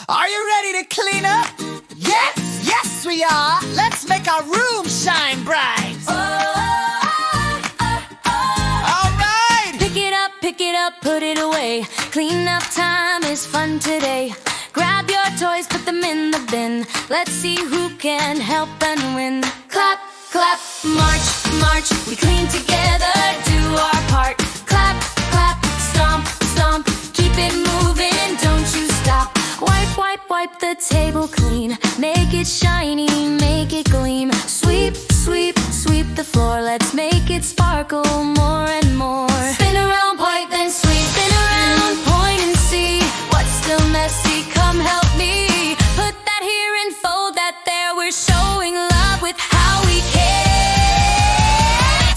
Are you ready to clean up? Yes, yes we are. Let's make our room shine bright. All right. Pick it up, put it away. Clean up time is fun today. Grab your toys, put them in the bin. Let's see who can help and win. Clap, clap, march, march. We clean together, do our part. Clap, clap, stomp, stomp. Keep it moving, don't you stop. Wipe, wipe, wipe the table clean. Make it shiny, make it gleam. Sweep, sweep, sweep the floor. Let's make it sparkle more and more. Spin around, point, then sweep. Spin around, point and see what's still messy. Come help me. Put that here and fold that there. We're showing love with how we care.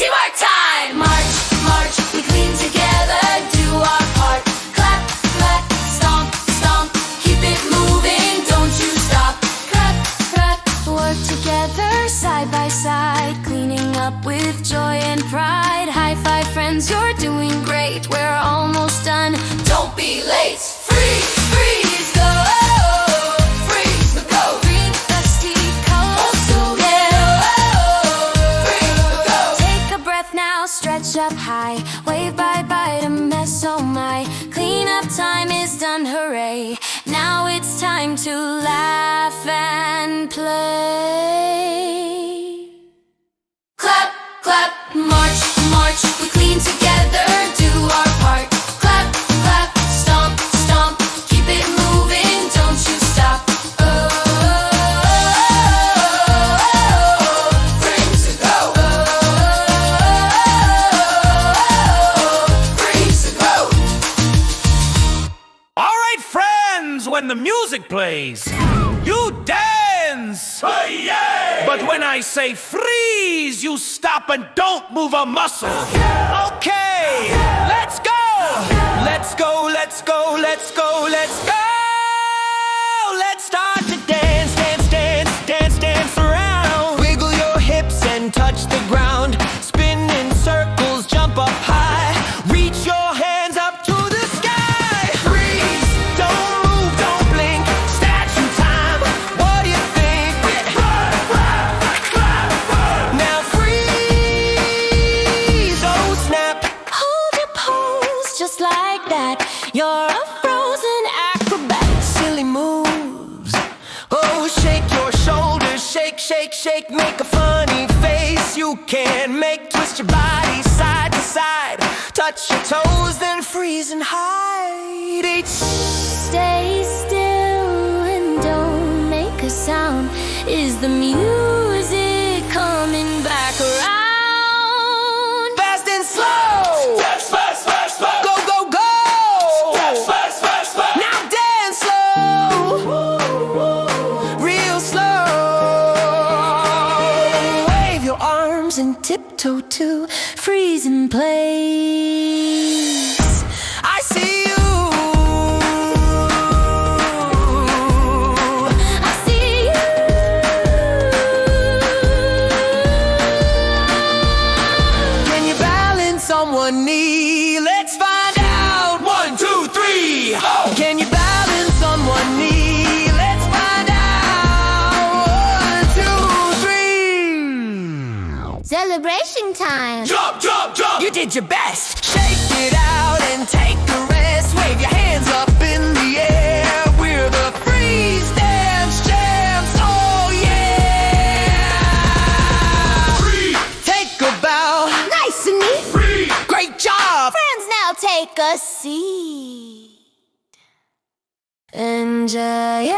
Teamwork time! March, march, we clean together, do our part. Clap, clap, stomp, stomp. Keep it moving, don't you stop. Clap, clap, work together, side by side. Cleaning up with joy and pride. High five, friends, you're doing great. We're almost done, don't be late. Freeze, freeze, go. Freeze, go. Green, dusty colors together. Freeze, go. Take a breath now, stretch up high. Wave bye-bye to mess, oh my. Clean up time is done, hooray. Now it's time to laugh and play. Clap, clap, march, march. We clean together, do our part. Clap, clap, stomp, stomp. Keep it moving, don't you stop. Oh, freeze to go. Freeze to go. All right, friends, when the music plays, you dance. But when I say freeze, you stop and don't move a muscle. Okay, let's go. Let's go, let's go, let's go, let's go. Let's start to dance, dance, dance, dance, dance around. Wiggle your hips and touch the ground. Spin in circles, jump up high. Reach your hands up to the sky. Freeze, don't move, don't blink. Statue time, what do you think? Now freeze, oh snap. Hold your pose just like that. You're a frozen acrobat. Silly moves. Oh, shake your shoulders, shake, shake, shake. Make a funny face. You can make, twist your body side to side. Touch your toes, then freeze and hide. Stay still and don't make a sound. Is the music coming back around? Fast and slow. Fast, fast, fast, fast. Go, go, go. Fast, fast, fast, fast. Now dance slow. Real slow. Wave your arms and tiptoe to freeze in place. I see you. I see you. Can you balance on one knee? Let's find out. 1, 2, 3. Oh. Can you balance on one knee? Let's find out. 1, 2, 3. Celebration time. Jump, jump, jump. You did your best. Shake it out and take a rest. Wave your hands up in the air. We're the freeze dance champs. Oh yeah. Freeze. Take a bow. Nice and neat. Freeze. Great job. Friends, now take a seat. Enjoy.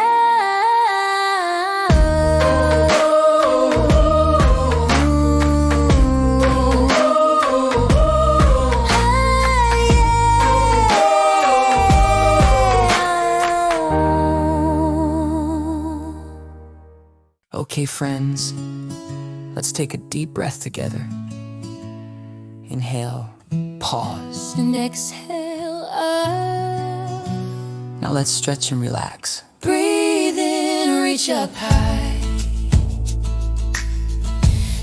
Okay, friends, let's take a deep breath together. Inhale, pause. And exhale out. Now let's stretch and relax. Breathe in, reach up high.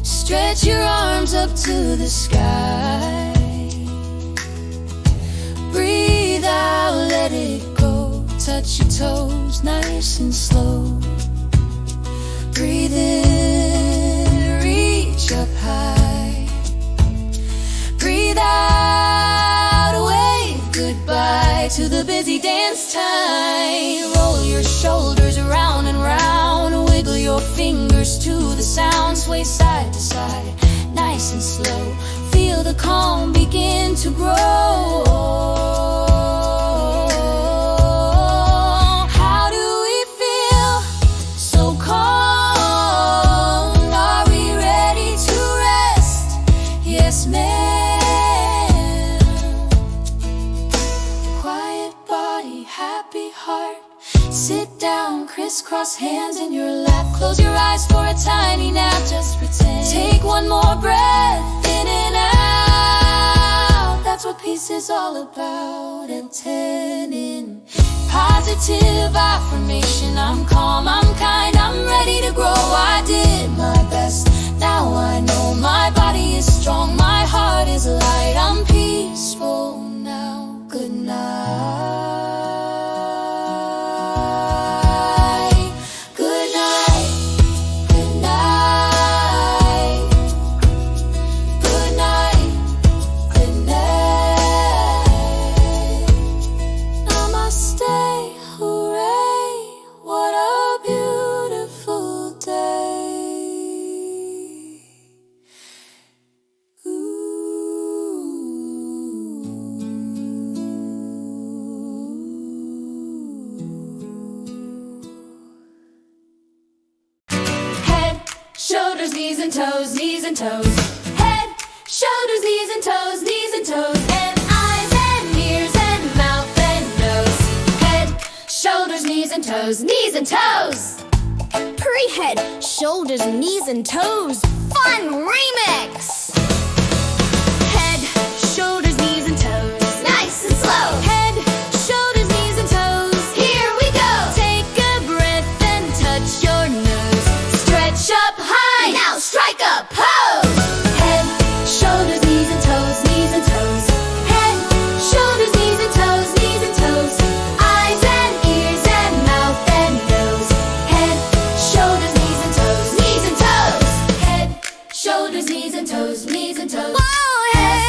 Stretch your arms up to the sky. Breathe out, let it go. touch your toes, nice and slow. Breathe in, reach up high. Breathe out, wave goodbye to the busy dance time. Roll your shoulders round and round, wiggle your fingers to the sound. Sway side to side, nice and slow. Feel the calm begin to grow. How do we feel? So calm. Are we ready to rest? Yes, ma'am. Quiet body, happy heart. Sit down, crisscross hands in your lap. Close your eyes for a tiny nap. Just pretend. Take one more breath in and out. That's what peace is all about. And 10 in. Positive affirmation. I'm calm, I'm kind, I'm ready to grow. I did my best. Now I know my body is strong, my heart is light. I'm peaceful now. Good night. Shoulders, knees and toes, knees and toes. Head, shoulders, knees and toes, knees and toes. And eyes and ears and mouth and nose. Head, shoulders, knees and toes, knees and toes. Pre-head, shoulders, knees and toes. Fun remix! Head, shoulders, knees and toes. Nice and slow. Head, shoulders, knees and toes. Here we go. Take a breath and touch your nose. Stretch up high. Now strike a pose. Head, shoulders, knees and toes, knees and toes. Head, shoulders, knees and toes, knees and toes. Eyes and ears and mouth and nose. Head, shoulders, knees and toes, knees and toes. Head, shoulders, knees and toes, knees and toes. Head,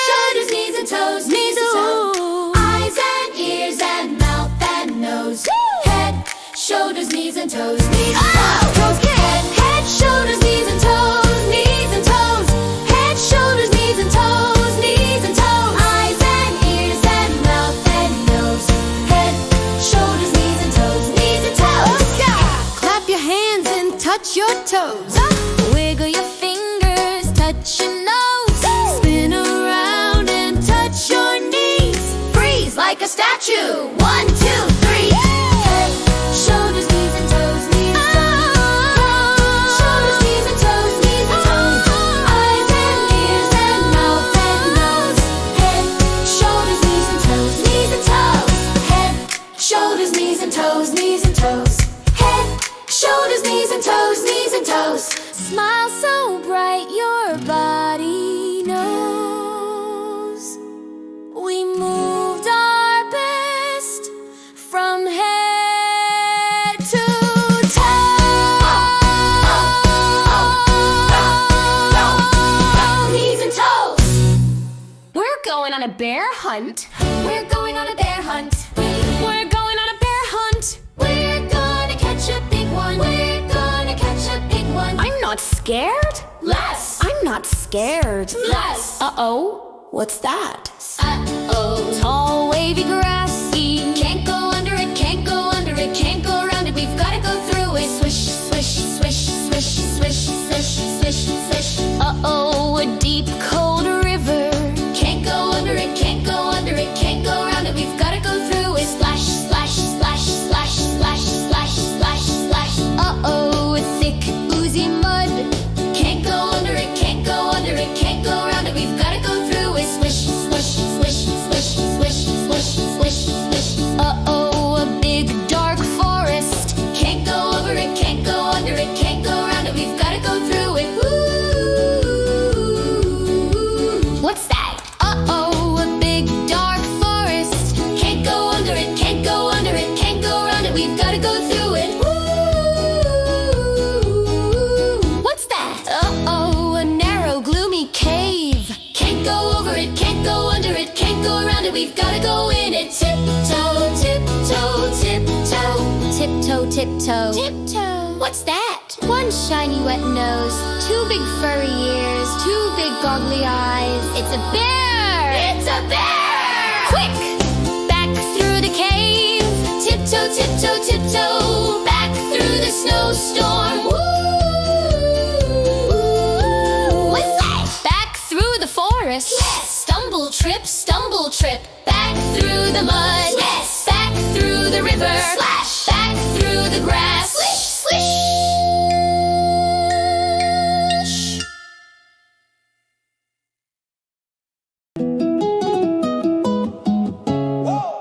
shoulders, knees and toes, knees and toes. Eyes and ears and mouth and nose. Head, shoulders, knees and toes, knees and toes. Head, shoulders, knees and toes, knees and toes. Head, shoulders, knees and toes, knees and toes. Eyes and ears and mouth and nose. Head, shoulders, knees and toes, knees and toes. Clap your hands and touch your toes. Wiggle your fingers, touch your nose. Spin around and touch your knees. Freeze like a statue. 1, 2, 3. Head, shoulders, knees and toes, knees and toes. Shoulders, knees and toes, knees and toes. Eyes and ears and mouth and nose. Head, shoulders, knees and toes, knees and toes. Head, shoulders, knees and toes, knees and toes. Head, shoulders, knees and toes, knees and toes. Smile so bright your body knows. We moved our best from head to toe. Knees and toes. We're going on a bear hunt. We're going on a bear hunt. We're going on a bear hunt. We're gonna catch a big one. We're gonna catch a big one. I'm not scared. Less. I'm not scared. Less. Uh-oh. What's that? Uh-oh. Tall, wavy, grassy. Can't go under it, can't go under it, can't go around it. We've gotta go through it. Swish, swish, swish, swish, swish, swish, swish, swish. Uh-oh, a deep, cold river. Can't go under it, can't go under it, can't go around it. We've gotta go through it. Splash, splash, splash, splash, splash, splash, splash, splash. Uh-oh, a thick, oozy mud. Can't go under it, can't go under it, can't go around it. We've gotta go through it. Swish, swish, swish, swish, swish, swish, swish, go through it. Woo! What's that? Uh-oh, a narrow, gloomy cave. Can't go over it, can't go under it, can't go around it, we've gotta go in it. Tiptoe, tiptoe, tiptoe. Tiptoe, tiptoe. Tiptoe. What's that? One shiny wet nose, two big furry ears, two big goggly eyes. It's a bear! It's a bear! Quick! Back through the cave. Tiptoe, tiptoe, tiptoe. Back through the snowstorm. Woo! What's that? Back through the forest. Yes! Stumble, trip, back through the mud. Yes! Back through the river. Splash! Back through the grass. Swish, swish!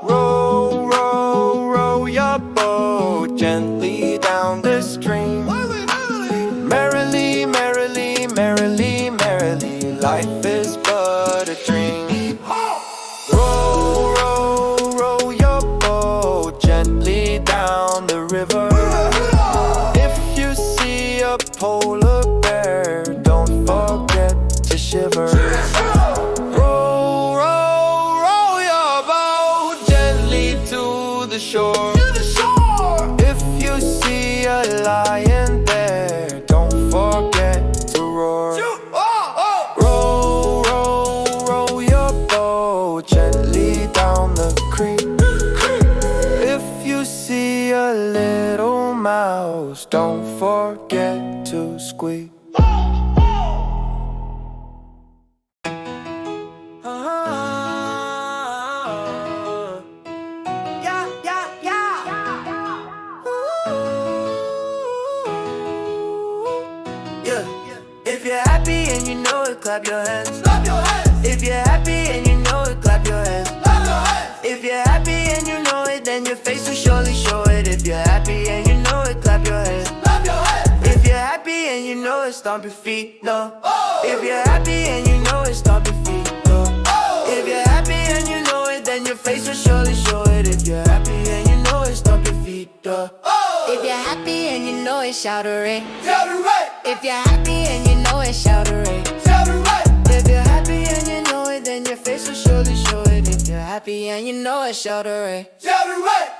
Row, row, row your boat gently down the stream. Merrily, merrily, merrily, merrily, life is but a dream. Row, row, row your boat gently down the river. If you see a polar bear, don't forget to shiver. Row, row, row your boat gently to the shore. If you see a lion there, don't forget to roar. Row, row, row your boat gently down the creek. If you see a little mouse, don't forget to squeak. If you're happy and you know it, clap your hands. If you're happy and you know it, clap your hands. If you're happy and you know it, then your face will surely show it. If you're happy and you know it, clap your hands. If you're happy and you know it, stomp your feet, no. If you're happy and you know it, stomp your feet, no. If you're happy and you know it, then your face will surely show it. If you're happy and you know it, stomp your feet, no. If you're happy and you know it, shout hooray. If you're happy and you know it, shout hooray. If you're happy and you know it, then your face will surely show it. If you're happy and you know it, shout hooray.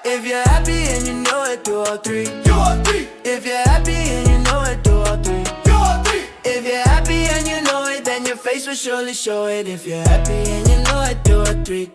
If you're happy and you know it, do all three. If you're happy and you know it, do all three. If you're happy and you know it, then your face will surely show it. If you're happy and you know it, do all three.